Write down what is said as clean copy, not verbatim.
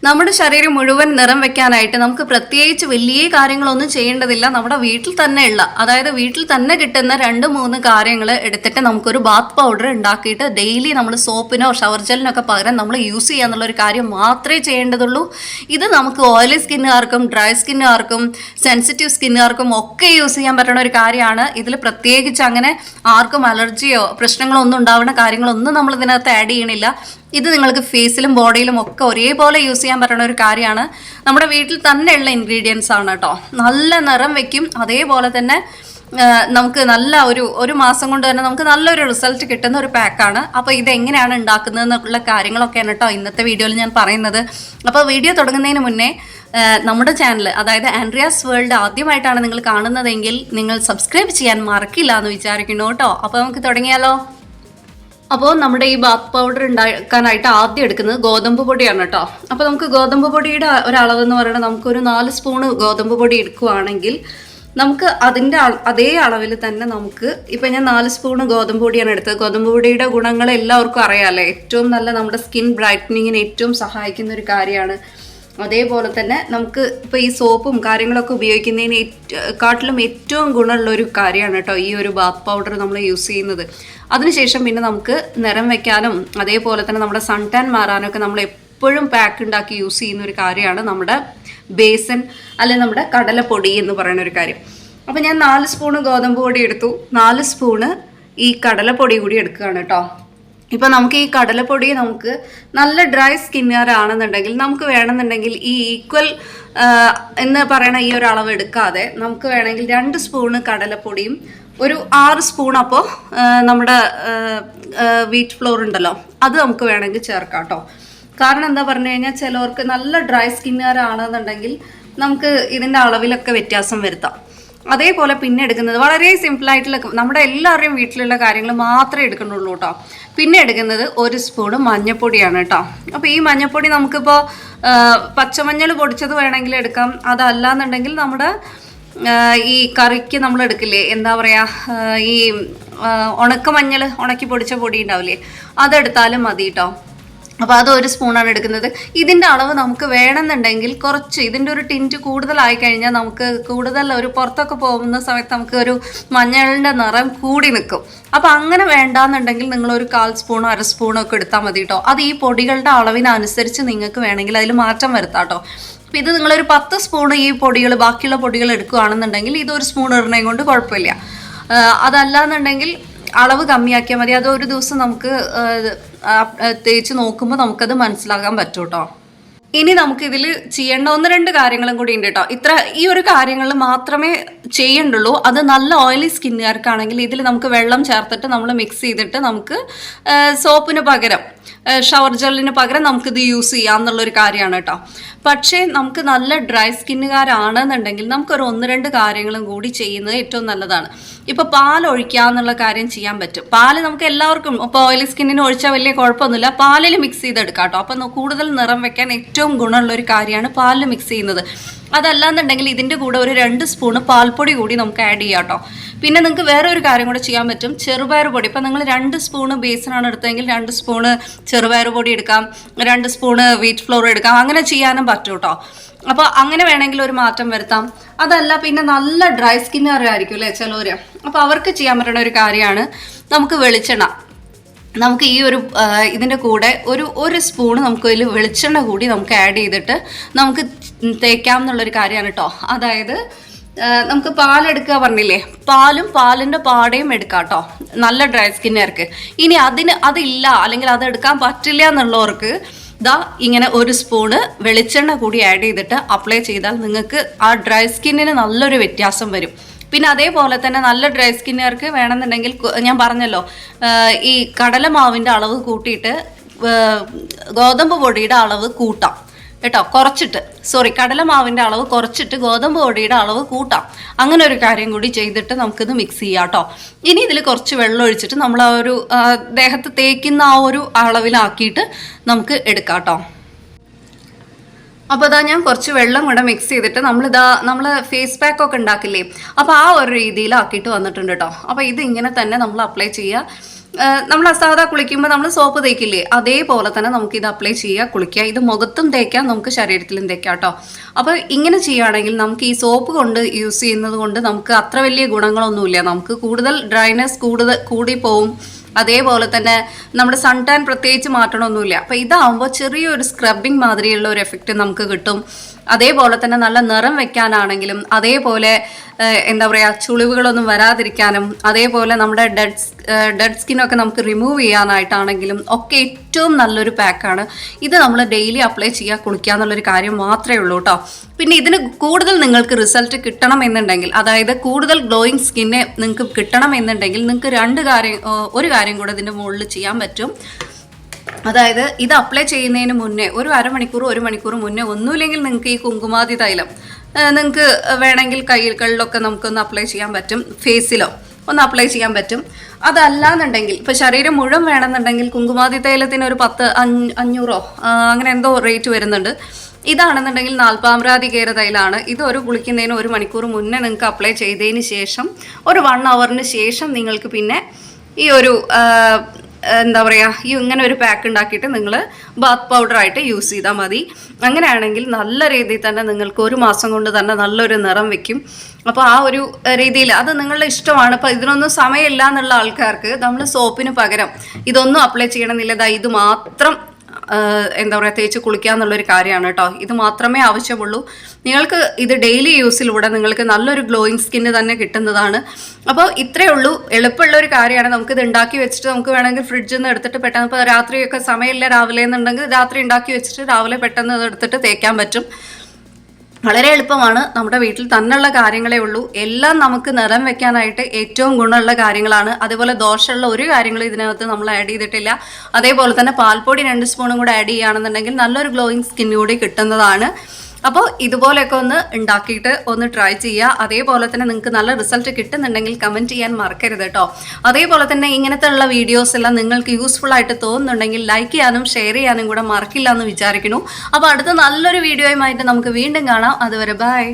നമ്മുടെ ശരീരം മുഴുവൻ നിറം വെക്കാനായിട്ട് നമുക്ക് പ്രത്യേകിച്ച് വലിയ കാര്യങ്ങളൊന്നും ചെയ്യേണ്ടതില്ല. നമ്മുടെ വീട്ടിൽ തന്നെ ഉള്ള, അതായത് വീട്ടിൽ തന്നെ കിട്ടുന്ന 2-3 കാര്യങ്ങൾ എടുത്തിട്ട് നമുക്കൊരു ബാത്ത് പൗഡർ ഉണ്ടാക്കിയിട്ട് ഡെയിലി നമ്മൾ സോപ്പിനോ ഷവർ ജെല്ലിനൊക്കെ പകരം നമ്മൾ യൂസ് ചെയ്യാന്നുള്ളൊരു കാര്യം മാത്രമേ ചെയ്യേണ്ടതുള്ളൂ. ഇത് നമുക്ക് ഓയിലി സ്കിന്നുകാർക്കും ഡ്രൈ സ്കിന്നുകാർക്കും സെൻസിറ്റീവ് സ്കിന്നുകാർക്കും ഒക്കെ യൂസ് ചെയ്യാൻ പറ്റുന്ന ഒരു കാര്യമാണ്. ഇതിൽ പ്രത്യേകിച്ച് അങ്ങനെ ആർക്കും അലർജിയോ പ്രശ്നങ്ങളോ ഒന്നും ഉണ്ടാവുന്ന കാര്യങ്ങളൊന്നും നമ്മൾ ഇതിനകത്ത് ആഡ് ചെയ്യണില്ല. ഇത് നിങ്ങൾക്ക് ഫേസിലും ബോഡിയിലും ഒക്കെ ഒരേപോലെ യൂസ് ചെയ്യാൻ പറ്റുന്ന ഒരു കാര്യമാണ്. നമ്മുടെ വീട്ടിൽ തന്നെയുള്ള ഇൻഗ്രീഡിയൻസ് ആണ് കേട്ടോ. നല്ല നിറം വെക്കും. അതേപോലെ തന്നെ നമുക്ക് നല്ല ഒരു മാസം കൊണ്ട് തന്നെ നമുക്ക് നല്ലൊരു റിസൾട്ട് കിട്ടുന്ന ഒരു പാക്കാണ്. അപ്പോൾ ഇതെങ്ങനെയാണ് ഉണ്ടാക്കുന്നത് എന്നുള്ള കാര്യങ്ങളൊക്കെയാണ് കേട്ടോ ഇന്നത്തെ വീഡിയോയിൽ ഞാൻ പറയുന്നത്. അപ്പോൾ വീഡിയോ തുടങ്ങുന്നതിന് മുന്നേ നമ്മുടെ ചാനൽ, അതായത് ആൻഡ്രിയാസ് വേൾഡ് ആദ്യമായിട്ടാണ് നിങ്ങൾ കാണുന്നതെങ്കിൽ നിങ്ങൾ സബ്സ്ക്രൈബ് ചെയ്യാൻ മറക്കില്ല എന്ന് വിചാരിക്കുന്നു കേട്ടോ. അപ്പോൾ നമുക്ക് തുടങ്ങിയാലോ. അപ്പോൾ നമ്മുടെ ഈ ബാത്ത് പൗഡർ ഉണ്ടാക്കാനായിട്ട് ആദ്യം എടുക്കുന്നത് ഗോതമ്പ് പൊടിയാണ് കേട്ടോ. അപ്പോൾ നമുക്ക് ഗോതമ്പ് പൊടിയുടെ ഒരളവെന്ന് പറയുന്നത് നമുക്കൊരു 4 സ്പൂണ് ഗോതമ്പ് പൊടി എടുക്കുകയാണെങ്കിൽ നമുക്ക് അതിൻ്റെ അതേ അളവിൽ തന്നെ നമുക്ക് ഇപ്പം ഞാൻ 4 സ്പൂണ് ഗോതമ്പ് പൊടിയാണ് എടുത്തത്. ഗോതമ്പ് പൊടിയുടെ ഗുണങ്ങൾ എല്ലാവർക്കും അറിയാമല്ലേ. ഏറ്റവും നല്ല നമ്മുടെ സ്കിൻ ബ്രൈറ്റനിങ്ങിന് ഏറ്റവും സഹായിക്കുന്ന ഒരു കാര്യമാണ്. അതേപോലെ തന്നെ നമുക്ക് ഇപ്പോൾ ഈ സോപ്പും കാര്യങ്ങളൊക്കെ ഉപയോഗിക്കുന്നതിന് കാട്ടിലും ഏറ്റവും ഗുണമുള്ളൊരു കാര്യമാണ് കേട്ടോ ഈ ഒരു ബാത്ത് പൗഡർ നമ്മൾ യൂസ് ചെയ്യുന്നത്. അതിനുശേഷം പിന്നെ നമുക്ക് നിറം വയ്ക്കാനും അതേപോലെ തന്നെ നമ്മുടെ സൺ ടാൻ മാറാനൊക്കെ നമ്മൾ എപ്പോഴും പാക്ക് ഉണ്ടാക്കി യൂസ് ചെയ്യുന്ന ഒരു കാര്യമാണ് നമ്മുടെ ബേസൻ അല്ലെങ്കിൽ നമ്മുടെ കടലപ്പൊടി എന്ന് പറയുന്ന ഒരു കാര്യം. അപ്പോൾ ഞാൻ 4 സ്പൂണ് ഗോതമ്പ് പൊടി എടുത്തു, 4 സ്പൂണ് ഈ കടലപ്പൊടി കൂടി എടുക്കുകയാണ് കേട്ടോ. ഇപ്പം നമുക്ക് ഈ കടലപ്പൊടി നമുക്ക് നല്ല ഡ്രൈ സ്കിന്നുകാരാണെന്നുണ്ടെങ്കിൽ നമുക്ക് വേണമെന്നുണ്ടെങ്കിൽ ഈ ഈക്വൽ എന്ന് പറയണ ഈ ഒരു അളവ് എടുക്കാതെ നമുക്ക് വേണമെങ്കിൽ 2 സ്പൂണ് കടലപ്പൊടിയും ഒരു 6 സ്പൂൺ അപ്പോൾ നമ്മുടെ വീറ്റ് ഫ്ലോർ ഉണ്ടല്ലോ അത് നമുക്ക് വേണമെങ്കിൽ ചേർക്കാം കേട്ടോ. കാരണം എന്താ പറഞ്ഞു കഴിഞ്ഞാൽ ചിലവർക്ക് നല്ല ഡ്രൈ സ്കിന്നുകാരാണെന്നുണ്ടെങ്കിൽ നമുക്ക് ഇതിൻ്റെ അളവിലൊക്കെ വ്യത്യാസം വരുത്താം. അതേപോലെ പിന്നെ എടുക്കുന്നത് വളരെ സിമ്പിളായിട്ടുള്ള നമ്മുടെ എല്ലാവരുടെയും വീട്ടിലുള്ള കാര്യങ്ങൾ മാത്രമേ എടുക്കുന്നുള്ളൂ കേട്ടോ. പിന്നെ എടുക്കുന്നത് 1 സ്പൂണ് മഞ്ഞൾപ്പൊടിയാണ് കേട്ടോ. അപ്പോൾ ഈ മഞ്ഞൾപ്പൊടി നമുക്കിപ്പോൾ പച്ചമഞ്ഞൾ പൊടിച്ചത് വേണമെങ്കിൽ എടുക്കാം. അതല്ലാന്നുണ്ടെങ്കിൽ നമ്മുടെ ഈ കറിക്ക് നമ്മൾ എടുക്കില്ലേ, എന്താ പറയുക, ഈ ഉണക്കമഞ്ഞൾ ഉണക്കി പൊടിച്ച പൊടി ഉണ്ടാവില്ലേ, അതെടുത്താലും മതി കേട്ടോ. അപ്പോൾ അത് 1 സ്പൂണാണ് എടുക്കുന്നത്. ഇതിൻ്റെ അളവ് നമുക്ക് വേണമെന്നുണ്ടെങ്കിൽ കുറച്ച് ഇതിൻ്റെ ഒരു ടിൻറ്റ് കൂടുതലായി കഴിഞ്ഞാൽ നമുക്ക് കൂടുതൽ ഒരു പുറത്തൊക്കെ പോകുന്ന സമയത്ത് നമുക്ക് ഒരു മഞ്ഞളിൻ്റെ നിറം കൂടി നിൽക്കും. അപ്പോൾ അങ്ങനെ വേണ്ടാന്നുണ്ടെങ്കിൽ നിങ്ങളൊരു 1/4 സ്പൂണോ 1/2 സ്പൂണോ ഒക്കെ എടുത്താൽ മതി കേട്ടോ. അത് ഈ പൊടികളുടെ അളവിനനുസരിച്ച് നിങ്ങൾക്ക് വേണമെങ്കിൽ അതിൽ മാറ്റം വരുത്താം കേട്ടോ. അപ്പോൾ ഇത് നിങ്ങളൊരു 10 സ്പൂൺ ഈ പൊടികൾ ബാക്കിയുള്ള പൊടികൾ എടുക്കുകയാണെന്നുണ്ടെങ്കിൽ ഇത് 1 സ്പൂൺ ഇടുന്നതും കൊണ്ട് കുഴപ്പമില്ല. അതല്ലാന്നുണ്ടെങ്കിൽ അളവ് കമ്മിയാക്കിയാൽ മതി. അത് ഒരു ദിവസം നമുക്ക് തേച്ച് നോക്കുമ്പോൾ നമുക്കത് മനസ്സിലാക്കാൻ പറ്റും കേട്ടോ. ഇനി നമുക്കിതിൽ ചെയ്യേണ്ട 1-2 കാര്യങ്ങളും കൂടി ഉണ്ട് കേട്ടോ. ഈ ഒരു കാര്യങ്ങൾ മാത്രമേ ചെയ്യണ്ടുള്ളൂ. അത് നല്ല ഓയിലി സ്കിന്നുകാർക്കാണെങ്കിൽ ഇതിൽ നമുക്ക് വെള്ളം ചേർത്തിട്ട് നമ്മൾ മിക്സ് ചെയ്തിട്ട് നമുക്ക് സോപ്പിന് പകരം ഷവർ ജെല്ലിന് പകരം നമുക്കിത് യൂസ് ചെയ്യാം എന്നുള്ളൊരു കാര്യമാണ് കേട്ടോ. പക്ഷേ നമുക്ക് നല്ല ഡ്രൈ സ്കിന്നുകാരാണെന്നുണ്ടെങ്കിൽ നമുക്കൊരു 1-2 കാര്യങ്ങളും കൂടി ചെയ്യുന്നത് ഏറ്റവും നല്ലതാണ്. ഇപ്പോൾ പാൽ ഒഴിക്കുക എന്നുള്ള കാര്യം ചെയ്യാൻ പറ്റും. പാല് നമുക്ക് എല്ലാവർക്കും ഇപ്പോൾ ഓയിലി സ്കിന്നിന് ഒഴിച്ചാൽ വലിയ കുഴപ്പമൊന്നുമില്ല. പാലിൽ മിക്സ് ചെയ്തെടുക്കാം കേട്ടോ. അപ്പോൾ കൂടുതൽ നിറം വെക്കാൻ ഏറ്റവും ഗുണമുള്ളൊരു കാര്യമാണ് പാലിൽ മിക്സ് ചെയ്യുന്നത്. അതല്ലാന്നുണ്ടെങ്കിൽ ഇതിൻ്റെ കൂടെ ഒരു 2 സ്പൂണ് പാൽപ്പൊടി കൂടി നമുക്ക് ആഡ് ചെയ്യാം കേട്ടോ. പിന്നെ നിങ്ങൾക്ക് വേറെ ഒരു കാര്യം കൂടെ ചെയ്യാൻ പറ്റും, ചെറുപയർ പൊടി. ഇപ്പം നിങ്ങൾ 2 സ്പൂണ് ബേസനാണ് എടുത്തതെങ്കിൽ 2 സ്പൂണ് ചെറുപയർ പൊടി എടുക്കാം, 2 സ്പൂണ് വീറ്റ് ഫ്ലോർ എടുക്കാം. അങ്ങനെ ചെയ്യാനും പറ്റും കേട്ടോ. അപ്പോൾ അങ്ങനെ വേണമെങ്കിൽ ഒരു മാറ്റം വരുത്താം. അതല്ല പിന്നെ നല്ല ഡ്രൈ സ്കിന്നുകാരായിരിക്കും അല്ലേ ചിലവർ. അപ്പോൾ അവർക്ക് ചെയ്യാൻ പറ്റുന്ന ഒരു കാര്യമാണ് നമുക്ക് വെളിച്ചെണ്ണ. നമുക്ക് ഈ ഒരു ഇതിൻ്റെ കൂടെ ഒരു സ്പൂണ് നമുക്ക് അതിൽ വെളിച്ചെണ്ണ കൂടി നമുക്ക് ആഡ് ചെയ്തിട്ട് നമുക്ക് തേക്കാം എന്നുള്ളൊരു കാര്യമാണ് കേട്ടോ. അതായത് നമുക്ക് പാലെടുക്കുക പറഞ്ഞില്ലേ, പാലിൻ്റെ പാടയും എടുക്കാം കേട്ടോ നല്ല ഡ്രൈ സ്കിന്നുകാർക്ക്. ഇനി അതില്ല അല്ലെങ്കിൽ അതെടുക്കാൻ പറ്റില്ല എന്നുള്ളവർക്ക് ഇങ്ങനെ 1 സ്പൂണ് വെളിച്ചെണ്ണ കൂടി ആഡ് ചെയ്തിട്ട് അപ്ലൈ ചെയ്താൽ നിങ്ങൾക്ക് ആ ഡ്രൈ സ്കിന്നിന് നല്ലൊരു വ്യത്യാസം വരും. പിന്നെ അതേപോലെ തന്നെ നല്ല ഡ്രൈ സ്കിന്നുകാർക്ക് വേണമെന്നുണ്ടെങ്കിൽ ഞാൻ പറഞ്ഞല്ലോ ഈ കടലമാവിൻ്റെ അളവ് കൂട്ടിയിട്ട് ഗോതമ്പ് പൊടിയുടെ അളവ് കൂട്ടാം കേട്ടോ. കടലമാവിൻ്റെ അളവ് കുറച്ചിട്ട് ഗോതമ്പ് പൊടിയുടെ അളവ് കൂട്ടാം. അങ്ങനെ ഒരു കാര്യം കൂടി ചെയ്തിട്ട് നമുക്കിത് മിക്സ് ചെയ്യാം കേട്ടോ. ഇനി ഇതിൽ കുറച്ച് വെള്ളം ഒഴിച്ചിട്ട് നമ്മൾ ആ ഒരു ദേഹത്ത് തേക്കുന്ന ആ ഒരു അളവിലാക്കിയിട്ട് നമുക്ക് എടുക്കാം കേട്ടോ. അപ്പോൾ ഞാൻ കുറച്ച് വെള്ളം കൂടെ മിക്സ് ചെയ്തിട്ട് നമ്മൾ ഫേസ് പാക്ക് ഒക്കെ ഉണ്ടാക്കില്ലേ, അപ്പോൾ ആ ഒരു രീതിയിലാക്കിയിട്ട് വന്നിട്ടുണ്ട് കേട്ടോ. അപ്പോൾ ഇത് ഇങ്ങനെ തന്നെ നമ്മൾ അപ്ലൈ ചെയ്യുക. നമ്മൾ സാധാ കുളിക്കുമ്പോൾ നമ്മൾ സോപ്പ് തേക്കില്ലേ, അതേപോലെ തന്നെ നമുക്ക് ഇത് അപ്ലൈ ചെയ്യുക, കുളിക്കുക. ഇത് മുഖത്തും തേക്കാം, നമുക്ക് ശരീരത്തിലും തേക്കാം കേട്ടോ. അപ്പോൾ ഇങ്ങനെ ചെയ്യുകയാണെങ്കിൽ നമുക്ക് ഈ സോപ്പ് കൊണ്ട് യൂസ് ചെയ്യുന്നത് കൊണ്ട് നമുക്ക് അത്ര വലിയ ഗുണങ്ങളൊന്നുമില്ല. നമുക്ക് കൂടുതൽ ഡ്രൈനെസ് കൂടി പോവും. അതേപോലെ തന്നെ നമ്മുടെ സൺ ടാൻ പ്രത്യേകിച്ച് മാറ്റണമൊന്നുമില്ല. അപ്പോൾ ഇതാവുമ്പോൾ ചെറിയൊരു സ്ക്രബിങ് മാതിരിയുള്ള ഒരു എഫക്റ്റ് നമുക്ക് കിട്ടും. അതേപോലെ തന്നെ നല്ല നിറം വെക്കാനാണെങ്കിലും, അതേപോലെ എന്താ പറയുക, ചുളിവുകളൊന്നും വരാതിരിക്കാനും, അതേപോലെ നമ്മുടെ ഡെഡ് സ്കിന്നൊക്കെ നമുക്ക് റിമൂവ് ചെയ്യാനായിട്ടാണെങ്കിലും ഒക്കെ ഏറ്റവും നല്ലൊരു പാക്കാണ് ഇത്. നമ്മൾ ഡെയിലി അപ്ലൈ ചെയ്യുക, കുളിക്കുക എന്നുള്ളൊരു കാര്യം മാത്രമേ ഉള്ളൂ കേട്ടോ. പിന്നെ ഇതിന് കൂടുതൽ നിങ്ങൾക്ക് റിസൾട്ട് കിട്ടണം എന്നുണ്ടെങ്കിൽ, അതായത് കൂടുതൽ ഗ്ലോയിങ് സ്കിന്നെ നിങ്ങൾക്ക് കിട്ടണം എന്നുണ്ടെങ്കിൽ, നിങ്ങൾക്ക് ഒരു കാര്യം കൂടെ ഇതിൻ്റെ മുകളിൽ ചെയ്യാൻ പറ്റും. അതായത് ഇത് അപ്ലൈ ചെയ്യുന്നതിന് മുന്നേ ഒരു മണിക്കൂർ മുന്നേ, ഒന്നുമില്ലെങ്കിൽ നിങ്ങൾക്ക് ഈ കുങ്കുമാതി തൈലം നിങ്ങൾക്ക് വേണമെങ്കിൽ കൈകളിലൊക്കെ നമുക്കൊന്ന് അപ്ലൈ ചെയ്യാൻ പറ്റും, ഫേസിലോ ഒന്ന് അപ്ലൈ ചെയ്യാൻ പറ്റും. അതല്ലാന്നുണ്ടെങ്കിൽ ഇപ്പോൾ ശരീരം മുഴുവൻ വേണമെന്നുണ്ടെങ്കിൽ കുങ്കുമാതി തൈലത്തിന് ഒരു 500 അങ്ങനെ എന്തോ റേറ്റ് വരുന്നുണ്ട്. ഇതാണെന്നുണ്ടെങ്കിൽ നാൽപ്പാമ്രാതി കേര തൈലാണ്. ഇത് കുളിക്കുന്നതിന് 1 മണിക്കൂർ മുന്നേ നിങ്ങൾക്ക് അപ്ലൈ ചെയ്തതിന് ശേഷം ഒരു 1 ഹവറിന് ശേഷം നിങ്ങൾക്ക് പിന്നെ ഈ ഒരു എന്താ പറയുക, ഇങ്ങനെ ഒരു പാക്ക് ഉണ്ടാക്കിയിട്ട് നിങ്ങൾ ബാത്ത് പൗഡറായിട്ട് യൂസ് ചെയ്താൽ മതി. അങ്ങനെയാണെങ്കിൽ നല്ല രീതിയിൽ തന്നെ നിങ്ങൾക്ക് 1 മാസം കൊണ്ട് തന്നെ നല്ലൊരു നിറം വെക്കും. അപ്പോൾ ആ ഒരു രീതിയിൽ അത് നിങ്ങളുടെ ഇഷ്ടമാണ്. അപ്പോൾ ഇതിനൊന്നും സമയമില്ല എന്നുള്ള ആൾക്കാർക്ക് നമ്മൾ സോപ്പിന് പകരം ഇതൊന്നും അപ്ലൈ ചെയ്യണമെന്നില്ല. ഇത് മാത്രം എന്താ പറയുക, തേച്ച് കുളിക്കുക എന്നുള്ളൊരു കാര്യമാണ് കേട്ടോ. ഇത് മാത്രമേ ആവശ്യമുള്ളൂ. നിങ്ങൾക്ക് ഇത് ഡെയിലി യൂസിലൂടെ നിങ്ങൾക്ക് നല്ലൊരു ഗ്ലോയിങ് സ്കിന്ന് തന്നെ കിട്ടുന്നതാണ്. അപ്പോൾ ഇത്രയേ ഉള്ളൂ, എളുപ്പമുള്ള ഒരു കാര്യമാണ്. നമുക്കിത് ഉണ്ടാക്കി വെച്ചിട്ട് നമുക്ക് വേണമെങ്കിൽ ഫ്രിഡ്ജിൽ നിന്ന് എടുത്തിട്ട് പെട്ടെന്ന്, ഇപ്പോൾ രാത്രിയൊക്കെ സമയമില്ല രാവിലെ എന്നുണ്ടെങ്കിൽ രാത്രി ഉണ്ടാക്കി വെച്ചിട്ട് രാവിലെ പെട്ടെന്ന് അത് എടുത്തിട്ട് തേക്കാൻ പറ്റും. വളരെ എളുപ്പമാണ്. നമ്മുടെ വീട്ടിൽ തന്നെയുള്ള കാര്യങ്ങളേ ഉള്ളൂ. എല്ലാം നമുക്ക് നിറം വെക്കാനായിട്ട് ഏറ്റവും ഗുണമുള്ള കാര്യങ്ങളാണ്. അതേപോലെ ദോഷമുള്ള ഒരു കാര്യങ്ങളും ഇതിനകത്ത് നമ്മൾ ആഡ് ചെയ്തിട്ടില്ല. അതേപോലെ തന്നെ പാൽപ്പൊടി 2 സ്പൂണും കൂടെ ആഡ് ചെയ്യുകയാണെന്നുണ്ടെങ്കിൽ നല്ലൊരു ഗ്ലോയിങ് സ്കിൻ കൂടി കിട്ടുന്നതാണ്. അപ്പോൾ ഇതുപോലെയൊക്കെ ഒന്ന് ഉണ്ടാക്കിയിട്ട് ഒന്ന് ട്രൈ ചെയ്യുക. അതേപോലെ തന്നെ നിങ്ങൾക്ക് നല്ല റിസൾട്ട് കിട്ടുന്നുണ്ടെങ്കിൽ കമൻറ്റ് ചെയ്യാൻ മറക്കരുത് കേട്ടോ. അതേപോലെ തന്നെ ഇങ്ങനത്തെ ഉള്ള വീഡിയോസ് എല്ലാം നിങ്ങൾക്ക് യൂസ്ഫുൾ ആയിട്ട് തോന്നുന്നുണ്ടെങ്കിൽ ലൈക്ക് ചെയ്യാനും ഷെയർ ചെയ്യാനും കൂടെ മറക്കില്ല എന്ന് വിചാരിക്കുന്നു. അപ്പോൾ അടുത്ത നല്ലൊരു വീഡിയോയുമായിട്ട് നമുക്ക് വീണ്ടും കാണാം. അതുവരെ ബൈ.